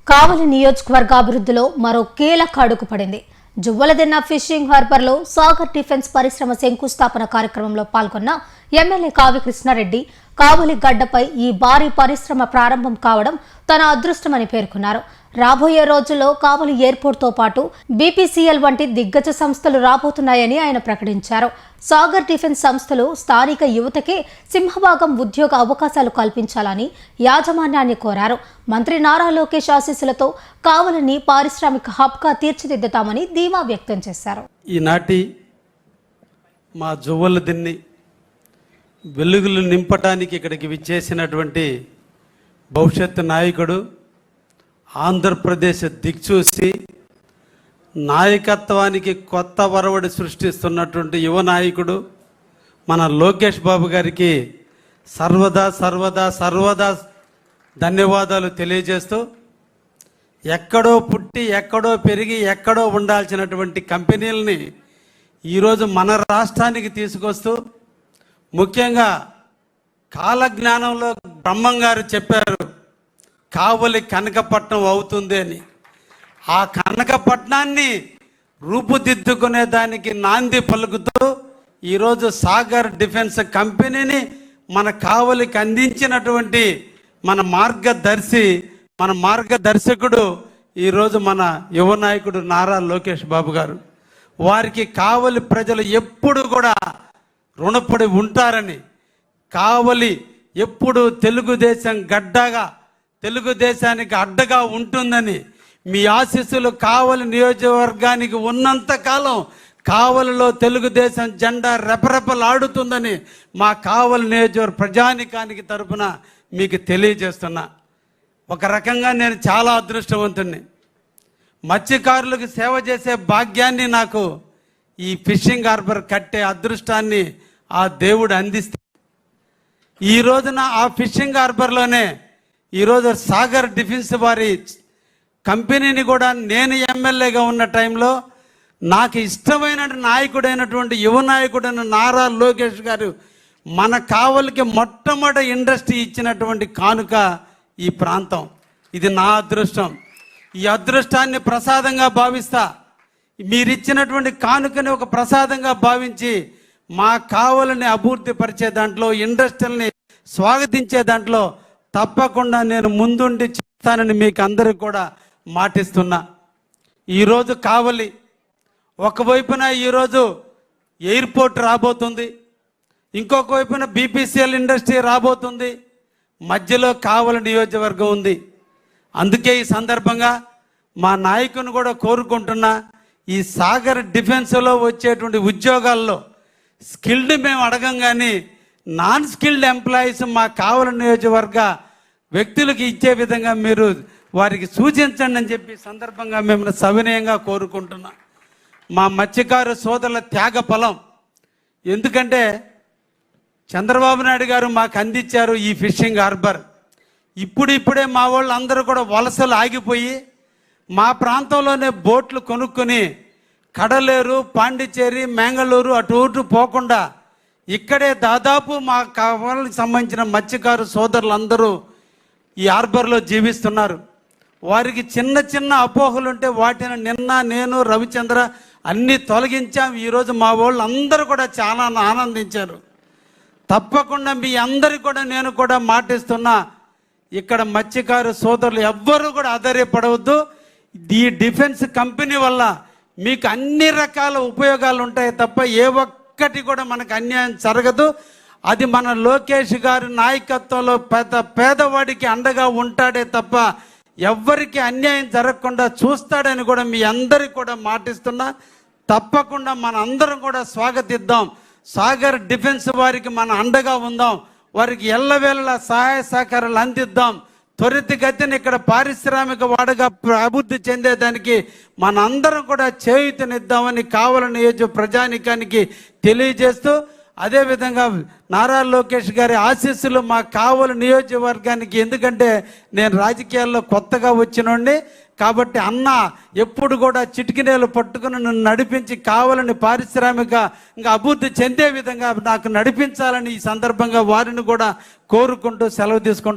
కావలి నియోజకవర్గ అభివృద్ధిలో మరో కీలక అడుగు పడింది. జువ్వలదిన్న ఫిషింగ్ హార్బర్లో సాగర్ డిఫెన్స్ పరిశ్రమ శంకుస్థాపన కార్యక్రమంలో పాల్గొన్న ఎమ్మెల్యే కావి కృష్ణారెడ్డి కావలి గడ్డపై ఈ భారీ పరిశ్రమ ప్రారంభం కావడం తన అదృష్టమని పేర్కొన్నారు. రాబోయే రోజుల్లో కావలి ఎయిర్పోర్ట్తో పాటు బీపీసీఎల్ వంటి దిగ్గజ సంస్థలు రాబోతున్నాయని ఆయన ప్రకటించారు. సాగర్ డిఫెన్స్ సంస్థలు స్థానిక యువతకే సింహభాగం ఉద్యోగ అవకాశాలు కల్పించాలని యాజమాన్యాన్ని కోరారు. మంత్రి నారా లోకేష్ ఆశీస్సులతో కావలిని పారిశ్రామిక హబ్గా తీర్చిదిద్దుతామని ధీమా వ్యక్తం చేశారు. ఈనాటి మా జువ్వలదిన్ని వెలుగులు నింపటానికి ఇక్కడికి విచ్చేసినటువంటి భవిష్యత్తు నాయకుడు, ఆంధ్రప్రదేశ్ దిక్చూసి నాయకత్వానికి కొత్త వరవడి సృష్టిస్తున్నటువంటి యువ నాయకుడు మన లోకేష్ బాబు గారికి సర్వదా సర్వదా సర్వదా ధన్యవాదాలు తెలియజేస్తూ, ఎక్కడో పుట్టి ఎక్కడో పెరిగి ఎక్కడో ఉండాల్సినటువంటి కంపెనీలని ఈరోజు మన రాష్ట్రానికి తీసుకొస్తూ, ముఖ్యంగా కాలజ్ఞానంలో బ్రహ్మంగారు చెప్పారు కావలి కనకపట్నం అవుతుంది అని. ఆ కనకపట్నాన్ని రూపుదిద్దుకునే దానికి నాంది పలుకుతూ ఈరోజు సాగర్ డిఫెన్స్ కంపెనీని మన కావలికి అందించినటువంటి మన మార్గదర్శకుడు ఈరోజు మన యువ నాయకుడు నారా లోకేష్ బాబు గారు. వారికి కావలి ప్రజలు ఎప్పుడు కూడా రుణపడి ఉంటారని, కావలి ఎప్పుడు తెలుగుదేశం గడ్డగా తెలుగుదేశానికి అడ్డగా ఉంటుందని, మీ ఆశీస్సులు కావలి నియోజకవర్గానికి ఉన్నంతకాలం కావలిలో తెలుగుదేశం జెండా రెపరెపలాడుతుందని మా కావలి నియోజకవర్గ ప్రజానికానికి తరపున మీకు తెలియజేస్తున్నా. ఒక రకంగా నేను చాలా అదృష్టవంతుణ్ణి. మత్స్యకారులకు సేవ చేసే భాగ్యాన్ని నాకు ఈ ఫిషింగ్ హార్బర్ కట్టే అదృష్టాన్ని ఆ దేవుడు అందిస్తే, ఈ రోజున ఆ ఫిషింగ్ హార్బర్లోనే ఈరోజు సాగర్ డిఫెన్స్ వారి కంపెనీని కూడా నేను ఎమ్మెల్యేగా ఉన్న టైంలో నాకు ఇష్టమైన నాయకుడైనటువంటి యువ నాయకుడైన నారా లోకేష్ గారు మన కావలికి మొట్టమొదటి ఇండస్ట్రీ ఇచ్చినటువంటి కానుక ఈ ప్రాంతం. ఇది నా అదృష్టం. ఈ అదృష్టాన్ని ప్రసాదంగా భావిస్తా. మీరిచ్చినటువంటి కానుకని ఒక ప్రసాదంగా భావించి మా కావలిని అభివృద్ధి పరిచే దాంట్లో, ఇండస్ట్రీని స్వాగతించే దాంట్లో తప్పకుండా నేను ముందుండి చేస్తానని మీకు అందరికి కూడా మాటిస్తున్నా. ఈరోజు కావలి ఒకవైపున ఈరోజు ఎయిర్పోర్ట్ రాబోతుంది, ఇంకొక వైపున బీపీసీఎల్ ఇండస్ట్రీ రాబోతుంది, మధ్యలో కావలి నియోజకవర్గం ఉంది. అందుకే ఈ సందర్భంగా మా నాయకుని కూడా కోరుకుంటున్నా, ఈ సాగర్ డిఫెన్స్లో వచ్చేటువంటి ఉద్యోగాల్లో స్కిల్డ్ మేము అడగం, కానీ నాన్ స్కిల్డ్ ఎంప్లాయీస్ మా కావలి నియోజకవర్గ వ్యక్తులకు ఇచ్చే విధంగా మీరు వారికి సూచించండి అని చెప్పి సందర్భంగా మేము సవినయంగా కోరుకుంటున్నాం. మా మత్స్యకారు సోదరుల త్యాగ ఫలం. ఎందుకంటే చంద్రబాబు నాయుడు గారు మాకు అందించారు ఈ ఫిషింగ్ హార్బర్. ఇప్పుడిప్పుడే మా వాళ్ళు అందరూ కూడా వలసలు ఆగిపోయి మా ప్రాంతంలోనే బోట్లు కొనుక్కొని కడలేరు, పాండిచ్చేరి, మ్యాంగళూరు అటు పోకుండా ఇక్కడే దాదాపు మా కావలికి సంబంధించిన మత్స్యకారు సోదరులందరూ ఈ హార్బర్లో జీవిస్తున్నారు. వారికి చిన్న చిన్న అపోహలు ఉంటే వాటిని నిన్న నేను రవిచంద్ర అన్నీ తొలగించాం. ఈరోజు మా వాళ్ళు అందరూ కూడా చాలా ఆనందించారు. తప్పకుండా మీ అందరికి కూడా నేను కూడా మాటిస్తున్నా, ఇక్కడ మత్స్యకారు సోదరులు ఎవ్వరూ కూడా ఆధారపడవద్దు. ఈ డిఫెన్స్ కంపెనీ వల్ల మీకు అన్ని రకాల ఉపయోగాలు ఉంటాయి తప్ప ఏ ఒక్కటి కూడా మనకు అన్యాయం జరగదు. అది మన లోకేష్ గారి నాయకత్వంలో పేదవాడికి అండగా ఉంటాడే తప్ప ఎవ్వరికి అన్యాయం జరగకుండా చూస్తాడని కూడా మీ అందరికి కూడా మాటిస్తున్నా. తప్పకుండా మన అందరం కూడా స్వాగతిద్దాం. సాగర్ డిఫెన్స్ వారికి మన అండగా ఉందాం. వారికి ఎల్లవేళలా సహాయ సహకారాలు అందిద్దాం. త్వరితగతిన ఇక్కడ పారిశ్రామిక వాడగా అభివృద్ధి చెందేదానికి మన అందరం కూడా చేయూతనిద్దామని కావలి నియోజక ప్రజానికానికి తెలియజేస్తూ, అదేవిధంగా నారా లోకేష్ గారి ఆశీస్సులు మా కావలి నియోజకవర్గానికి, ఎందుకంటే నేను రాజకీయాల్లో కొత్తగా వచ్చినోడిని కాబట్టి అన్న ఎప్పుడు కూడా చిటికినేలు పట్టుకుని నన్ను నడిపించి కావాలని పారిశ్రామిక ఇంకా అభివృద్ధి చెందే విధంగా నాకు నడిపించాలని ఈ సందర్భంగా వారిని కూడా కోరుకుంటూ సెలవు తీసుకుంటాను.